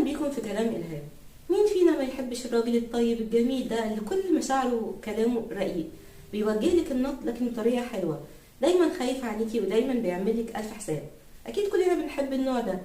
بيكم في كلام إلهام. مين فينا ما يحبش الراجل الطيب الجميل ده اللي كل مشاعره وكلامه رقيق، بيوجه لك النقد لكن بطريقة حلوة، دايما خايف عليكي ودايما بيعمل لك ألف حساب. أكيد كلنا بنحب النوع ده.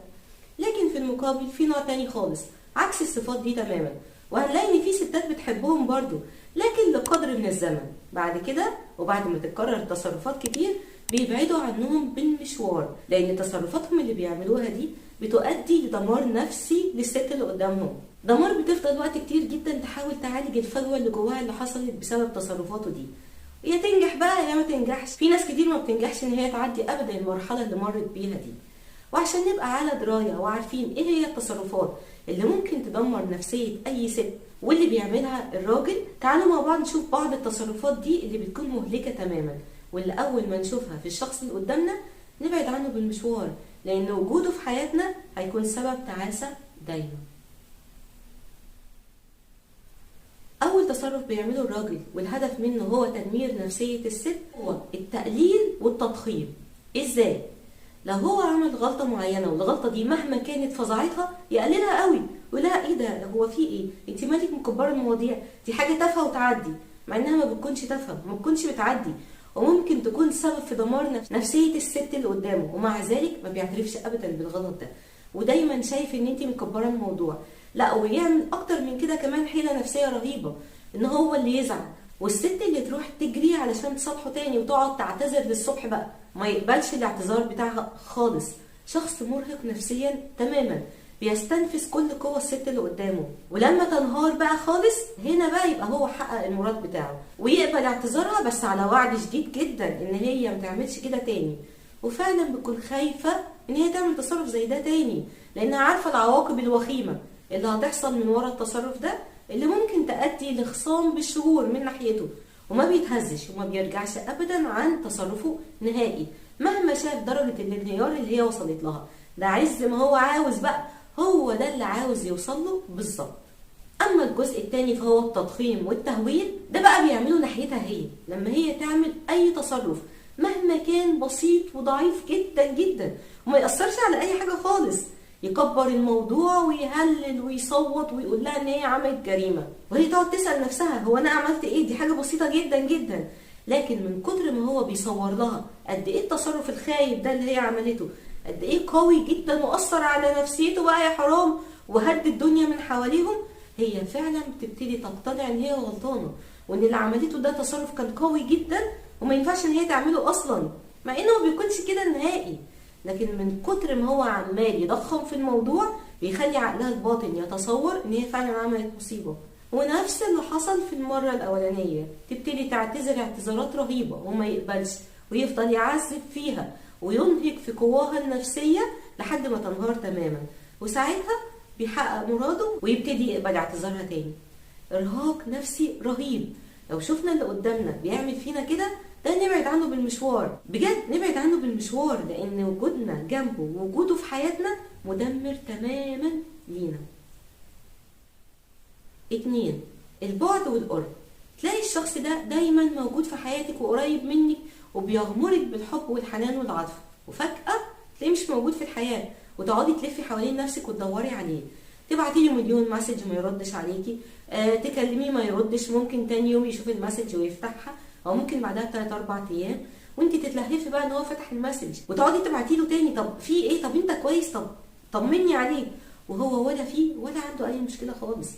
لكن في المقابل في نوع تاني خالص عكس الصفات دي تماما، وهنلاقي ان في ستات بتحبهم برضو، لكن لقدر من الزمن بعد كده وبعد ما تتكرر تصرفات كتير بيبعدوا عنهم بالمشوار، لان تصرفاتهم اللي بيعملوها دي بتؤدي لدمار نفسي للست اللي قدامهم. دمار بتفضل وقت كتير جدا تحاول تعالج الفجوه اللي جواها اللي حصلت بسبب تصرفاته دي، يا تنجح بقى يا ما تنجحش. في ناس كتير ما بتنجحش ان هي تعدي ابدا المرحله اللي مرت بيها دي. وعشان نبقى على درايه وعارفين ايه هي التصرفات اللي ممكن تدمر نفسيه اي ست واللي بيعملها الراجل، تعالوا مع بعض نشوف بعض التصرفات دي اللي بتكون مهلكه تماما، واللي اول ما نشوفها في الشخص اللي قدامنا نبعد عنه بالمشوار، لان وجوده في حياتنا هيكون سبب تعاسه دايما. اول تصرف بيعمله الراجل والهدف منه هو تدمير نفسيه الست هو التقليل والتضخيم. ازاي؟ لو هو عمل غلطه معينه والغلطه دي مهما كانت فظاعتها يقللها قوي، ولا ايه ده، هو في ايه، انت مالك مكبره المواضيع، دي حاجه تافهه وتعدي، مع انها ما بتكونش تافهه وما بتكونش بتعدي، وممكن تكون سبب في دمار نفسيه الست اللي قدامه، ومع ذلك ما بيعترفش ابدا بالغلط ده، ودايما شايف ان انت مكبره الموضوع. لا، ويعمل اكتر من كده كمان حيله نفسيه رهيبه، ان هو اللي يزعل، والست اللي تروح تجري علشان تصالحه تاني وتقعد تعتذر للصبح بقى، ما يقبلش الاعتذار بتاعها خالص. شخص مرهق نفسيا تماما، بيستنفذ كل قوة الست اللي قدامه، ولما تنهار بقى خالص هنا بقى يبقى هو حقق المراد بتاعه ويقبل اعتذارها، بس على وعد شديد جدا ان هي ما تعملش كده تاني. وفعلا بتكون خايفة ان هي تعمل تصرف زي ده تاني، لانها عارفة العواقب الوخيمة اللي هتحصل من ورا التصرف ده، اللي ممكن تؤدي لخصام بالشهور من ناحيته، وما بيتهزش وما بيرجعش ابدا عن تصرفه نهائي مهما شاف درجة الانهيار اللي هي وصلت لها. ده عز ما هو عاوز بقى، هو ده اللي عاوز يوصل له بالظبط. اما الجزء الثاني فهو التضخيم والتهويل، ده بقى بيعمله ناحيتها هي لما هي تعمل اي تصرف مهما كان بسيط وضعيف جدا جدا وما يأثرش على اي حاجة خالص، يكبر الموضوع ويهلل ويصوت ويقول لها ان هي عملت جريمة، وهي تقعد تسأل نفسها هو انا عملت ايه، دي حاجة بسيطة جدا جدا. لكن من كتر ما هو بيصور لها قد ايه التصرف الخايب ده اللي هي عملته قد ايه قوي جدا واثر على نفسيته بقى يا حرام وهد الدنيا من حواليهم، هي فعلا بتبتدي تقتنع ان هي غلطانه، وان اللي عملته ده تصرف كان قوي جدا وما ينفعش ان هي تعمله اصلا، مع انه ما بيكونش كده نهائي. لكن من كتر ما هو عمال يضخم في الموضوع بيخلي عقلها الباطن يتصور ان هي فعلا عملت مصيبه. ونفس اللي حصل في المره الاولانيه، تبتدي تعتذر اعتذارات رهيبه وما يقبلش، ويفضل يعذب فيها وينهك في قواها النفسيه لحد ما تنهار تماما، وساعتها بيحقق مراده ويبتدي يقبل اعتذارها تاني. ارهاق نفسي رهيب. لو شفنا اللي قدامنا بيعمل فينا كده، ده نبعد عنه بالمشوار، بجد نبعد عنه بالمشوار، لان وجودنا جنبه ووجوده في حياتنا مدمر تماما لينا. 2. البعد والقرب. تلاقي الشخص ده دايما موجود في حياتك وقريب منك وبيغمرك بالحب والحنان والعطف، وفجأة تلاقيه مش موجود في الحياة وتقعدي تلفي حوالين نفسك وتدوري عليه، تبعتي له مليون مسج ما يردش عليكي، تكلميه ما يردش، ممكن تاني يوم يشوف المسج ويفتحها، او ممكن بعدها 3-4 ايام وانت تتلهفي بقى ان هو فتح المسج، وتقعدي تبعتي له تاني طب في ايه، طب انت كويس، طب طمني عليك، وهو ولا فيه ولا عنده اي مشكلة خالص.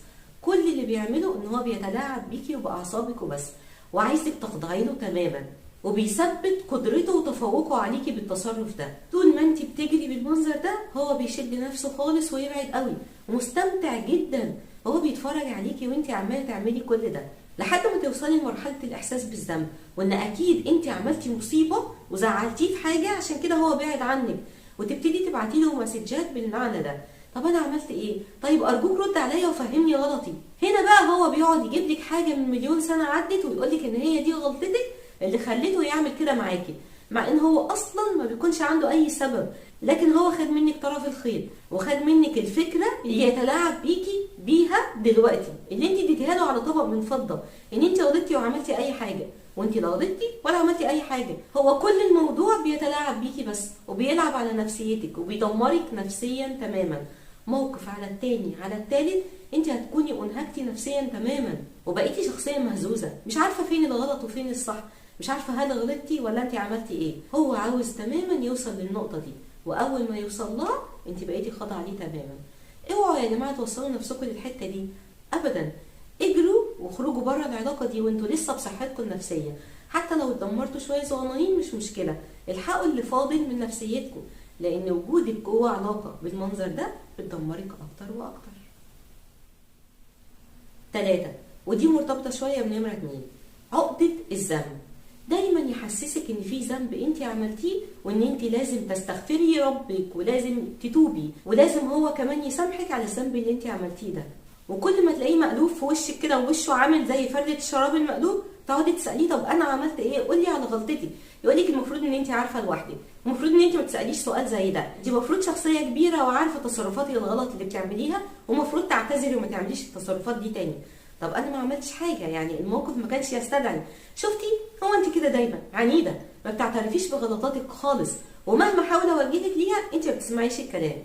كل اللي بيعمله ان هو بيتلاعب بيكي وباعصابك وبس، وعايزك تخضعي له تماما، وبيثبت قدرته وتفوقه عليكي بالتصرف ده. طول ما انت بتجري بالمنظر ده هو بيشد نفسه خالص ويبعد قوي ومستمتع جدا، هو بيتفرج عليكي وانت عماله تعملي كل ده لحد ما توصلي لمرحله الاحساس بالذنب، وان اكيد انت عملتي مصيبه وزعلتيه في حاجه عشان كده هو بعد عنك، وتبتدي تبعتي له مسجات بالمعنى ده، طب انا عملت ايه، طيب ارجوك رد عليا وفهمني غلطي. هنا بقى هو بيقعد يجيب لك حاجه من مليون سنه عدت ويقول لك ان هي دي غلطتك اللي خلته يعمل كده معاكي، مع ان هو اصلا ما بيكونش عنده اي سبب، لكن هو خد منك طرف الخيط وخد منك الفكره اللي يتلاعب بيكي بيها دلوقتي، اللي انت اديتيها له على طبق من فضه، ان انت غلطتي وعملتي اي حاجه، وانت لا غلطتي ولا عملتي اي حاجه. هو كل الموضوع بيتلاعب بيكي بس، وبيلعب على نفسيتك وبيدمرك نفسيا تماما، موقف على التاني على التالت انت هتكوني انهكتي نفسيا تماما، وبقيتي شخصيه مهزوزه مش عارفه فين الغلط وفين الصح، مش عارفه هل غلطتي ولا انت عملتي ايه. هو عاوز تماما يوصل للنقطه دي، واول ما يوصل لها انت بقيتي خاضعه عليه تماما. اوعوا يا جماعه توصلوا نفسكم للحته دي ابدا. اجروا واخرجوا بره العلاقه دي وانتوا لسه بصحتكم النفسيه، حتى لو اتدمرتوا شويه صغننين مش مشكله، الحقوا اللي فاضل من نفسيتكم، لان وجودك جوه علاقه بالمنظر ده بتدمرك اكتر واكتر. 3، ودي مرتبطه شويه بنمره 2، عقده الذنب. دايما يحسسك ان في ذنب انت عملتيه وان انت لازم تستغفري ربك ولازم تتوبي، ولازم هو كمان يسامحك على الذنب اللي انت عملتيه ده. وكل ما تلاقيه مقلوب في وشك كده ووشه عامل زي فردة الشراب المقلوب، تقعدي تساليه طب انا عملت ايه؟ قولي على غلطتي. يقول لك المفروض ان انت عارفه لوحدك، المفروض ان انت ما تساليش سؤال زي ده، انت المفروض شخصيه كبيره وعارفه تصرفاتي الغلط اللي بتعمليها، ومفروض تعتذري وما تعمليش التصرفات دي تاني. طب انا ما عملتش حاجه، يعني الموقف ما كانش يستدعي. شفتي؟ هو انت كده دايما عنيده، ما بتعترفيش بغلطاتك خالص، ومهما حاول اوجهك ليها انت ما بتسمعيش الكلام،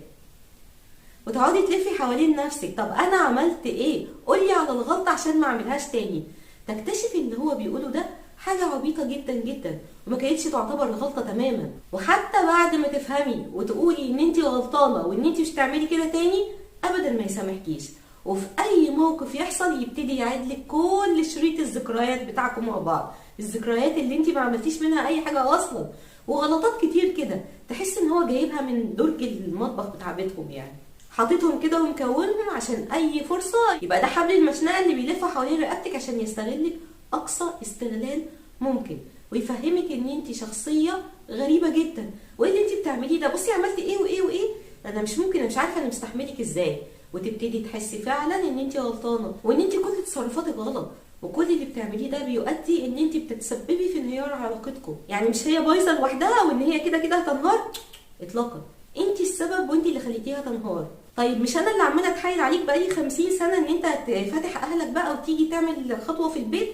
وتقعدي تلفي حوالين نفسك. طب انا عملت ايه؟ قولي على الغلطه عشان ما اعملهاش تاني. تكتشفي ان هو بيقوله ده حاجه عبيطه جدا جدا، وما كانتش تعتبر غلطه تماما. وحتى بعد ما تفهمي وتقولي ان انت غلطانه وان انت مش تعملي كده تاني، ابدا ما يسامحكيش. وفي اي موقف يحصل يبتدي يعيد لك كل شريط الذكريات بتاعكم مع بعض، الذكريات اللي انت ما عملتيش منها اي حاجه اصلا، وغلطات كتير كده تحس ان هو جايبها من درج المطبخ بتاع بيتكم، يعني حاططهم كده ومكونهم عشان اي فرصه يبقى ده حبل المشنقه اللي بيلف حوالين رقبتك عشان يستغلك اقصى استغلال ممكن، ويفهمك ان انت شخصيه غريبه جدا، وايه اللي انت بتعمليه ده؟ بصي عملتي ايه وايه وايه، انا مش ممكن، انا مش عارفه انا مستحملك ازاي. وتبتدي تحسي فعلا ان انت غلطانه، وان انت كل تصرفاتك غلط، وكل اللي بتعمليه ده بيؤدي ان انت بتتسببي في انهيار علاقتكم. يعني مش هي بايظه لوحدها وان هي كده كده هتنهار اطلاقا، انت السبب وانت اللي خليتيها تنهار. طيب مش انا اللي عماله اتحايل عليك بقالي 50 سنه ان انت فاتح اهلك بقى وتيجي تعمل خطوه في البيت؟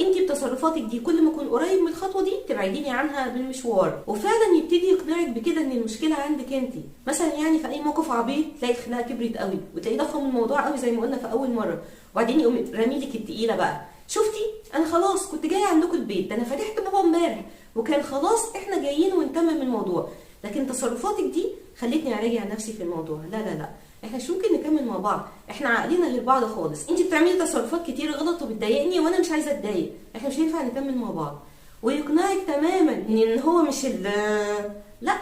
انت بتصرفاتك دي كل ما اكون قريب من الخطوه دي تبعديني عنها بالمشوار، وفعلا يبتدي يقنعك بكده ان المشكله عندك انت. مثلا يعني في اي موقف عبيط تلاقي الخناقه كبرت قوي وتلاقيه ضخم الموضوع قوي زي ما قلنا في اول مره، وبعدين يقوم راميلك التقيله بقى. شفتي؟ انا خلاص كنت جايه عندكم البيت، ده انا فتحت بابا امبارح وكان خلاص احنا جايين ونتمم الموضوع، لكن تصرفاتك دي خلتني اراجع نفسي في الموضوع. لا لا لا، احنا مش ممكن نكمل مع بعض، احنا عقلنا غير بعض خالص، انت بتعملي تصرفات كتير غلط وبتضايقني وانا مش عايزه اتضايق، احنا مش هينفع نكمل مع بعض. ويقنعك تماما ان هو مش لا،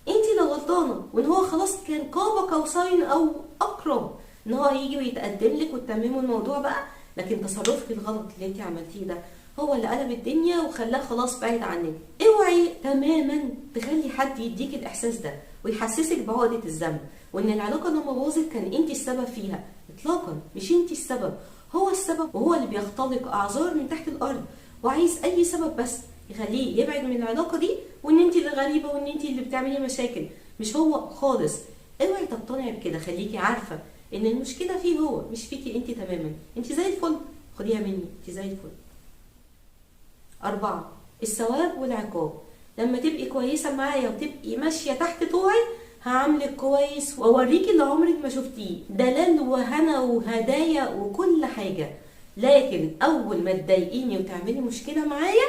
انت اللي غلطانه، وان هو خلاص كان قاب قوسين او اقرب ان هو يجي ويتقدم لك وتتمموا الموضوع بقى، لكن تصرفك الغلط اللي انت عملتيه ده هو اللي قلب الدنيا وخلاه خلاص بعيد عنك. اوعي تماما تخلي حد يديك الاحساس ده ويحسسك بعقده الذنب، وان العلاقه لما باظت كان انت السبب فيها. اطلاقا، مش انت السبب، هو السبب، وهو اللي بيختلق اعذار من تحت الارض، وعايز اي سبب بس يخليه يبعد من العلاقه دي، وان انت اللي غريبه وان انت اللي بتعملي مشاكل، مش هو خالص. اوعي تقتنعي بكده، خليكي عارفه ان المشكله فيه هو مش فيكي انت تماما، انت زي الفل، خديها مني، انت زي الفل. 4، الثواب والعقاب. لما تبقي كويسه معايا وتبقي ماشيه تحت طوعي هعملك كويس واوريكي اللي عمرك ما شفتيه، دلال وهنا وهدايا وكل حاجه، لكن اول ما تضايقيني وتعملي مشكله معايا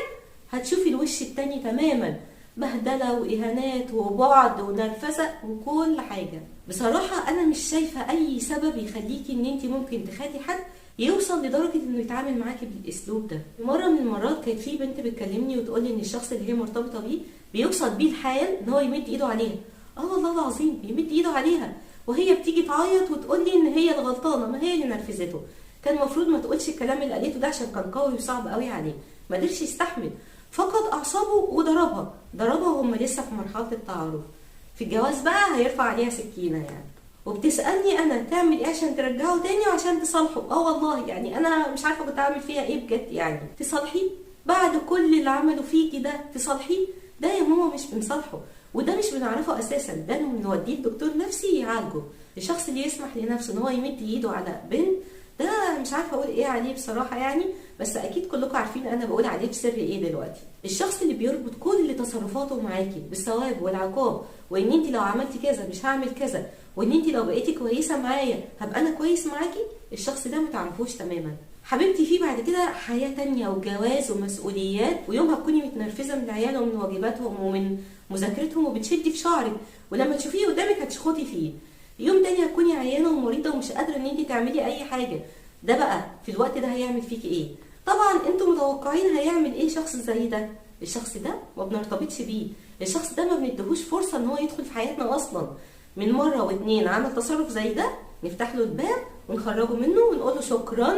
هتشوفي الوش التاني تماما، بهدله واهانات وبعد ونرفزه وكل حاجه. بصراحه انا مش شايفه اي سبب يخليكي ان انت ممكن تخلي حد يوصل لدرجه انه يتعامل معاكي بالاسلوب ده. مره من المرات كانت في بنت بتكلمني وتقولي ان الشخص اللي هي مرتبطه بيه بيوصل بيه الحال ان هو يمد ايده عليها. والله العظيم يمد ايده عليها، وهي بتيجي تعيط وتقولي ان هي الغلطانه، ما هي اللي نرفزته. كان المفروض ما تقولش الكلام اللي قالته ده عشان كان قوي وصعب قوي عليه، ما قدرش يستحمل، فقد اعصابه وضربها وهم لسه في مرحله التعارف. في الجواز بقى هيرفع عليها سكينه يعني. وبتسالني انا تعمل ايه عشان ترجعه تاني وعشان تصالحه. والله يعني انا مش عارفه كنت اعمل فيها ايه بجد، يعني تصالحيه بعد كل اللي عمله فيكي ده؟ تصالحيه؟ ده يا ماما مش بنصالحه، وده مش بنعرفه اساسا، ده بنوديه لدكتور نفسي يعالجه. الشخص اللي يسمح لنفسه ان هو يمد ايده على بنت ده مش عارفه اقول ايه عليه بصراحه يعني، بس اكيد كلكم عارفين انا بقول عليه بسر ايه دلوقتي. الشخص اللي بيربط كل تصرفاته معاكي بالثواب والعقاب، وان انت لو عملتي كذا مش هعمل كذا، وان انت لو بقيتي كويسه معايا هبقى انا كويس معاكي، الشخص ده ما تعرفوش تماما. حبيبتي في بعد كده حياه تانية وجواز ومسؤوليات، ويوم هتكوني متنرفزه من العيال ومن واجباتهم ومن مذاكرتهم وبتشدي في شعرك، ولما تشوفيه قدامك هتشخطي فيه. يوم تاني هتكوني عيانه ومريضه ومش قادره ان انت تعملي اي حاجه. ده بقى في الوقت ده هيعمل فيكي ايه؟ طبعا انتوا متوقعين هيعمل ايه شخص زي ده؟ الشخص ده ما بنرتبطش بيه، الشخص ده ما بنديهوش فرصه ان هو يدخل في حياتنا اصلا. من مره واتنين عمل تصرف زي ده نفتح له الباب ونخرجه منه ونقول له شكرا،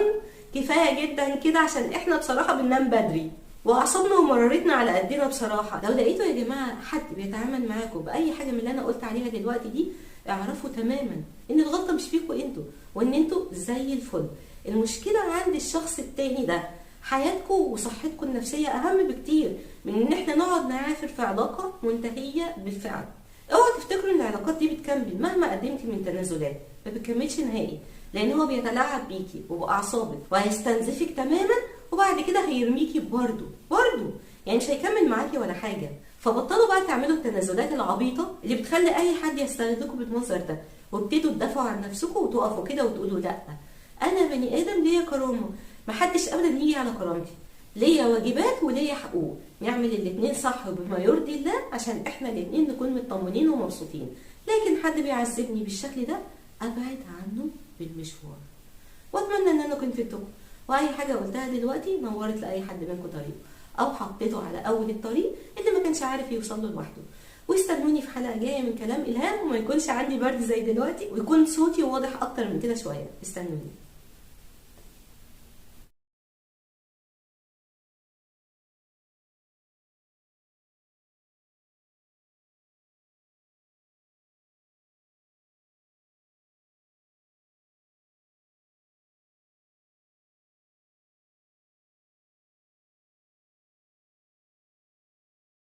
كفايه جدا كده، عشان احنا بصراحه بننام بدري واعصابنا ومرارتنا على قدنا بصراحه. لو لقيتوا يا جماعه حد بيتعامل معاكم باي حاجه من اللي انا قلت عليها دلوقتي دي، اعرفوا تماما ان الغلطه مش فيكم انتوا، وان انتوا زي الفل. المشكله عند الشخص التاني ده. حياتكم وصحتكم النفسيه اهم بكتير من ان احنا نقعد نعافر في علاقه منتهيه بالفعل. اوعوا تفتكروا ان العلاقات دي بتكمل مهما قدمتي من تنازلات، ما بتكملش نهائي، لان هو بيتلاعب بيكي وباعصابك وهيستنزفك تماما، وبعد كده هيرميكي برضه يعني مش هيكمل معاكي ولا حاجه. فبطلوا بقى تعملوا التنازلات العبيطه اللي بتخلي اي حد يستغلكم بالمنظر ده، وابتدوا تدافعوا عن نفسكم وتقفوا كده وتقولوا لا، انا بني ادم ليا كرامه، محدش ابدا يجي على كرامتي، ليا واجبات وليا حقوق، نعمل الاتنين صح بما يرضي الله عشان احنا الاتنين نكون مطمنين ومبسوطين. لكن حد بيعذبني بالشكل ده ابعد عنه بالمشوار. واتمنى ان انا كنت فدتكم، واي حاجه قلتها دلوقتي نورت لاي حد منكم طريق، او حطيته على اول الطريق اللي ما كانش عارف يوصل له لوحده. واستنوني في حلقه جايه من كلام الهام، وما يكونش عندي برد زي دلوقتي، ويكون صوتي واضح اكتر من كده شويه. استنوني.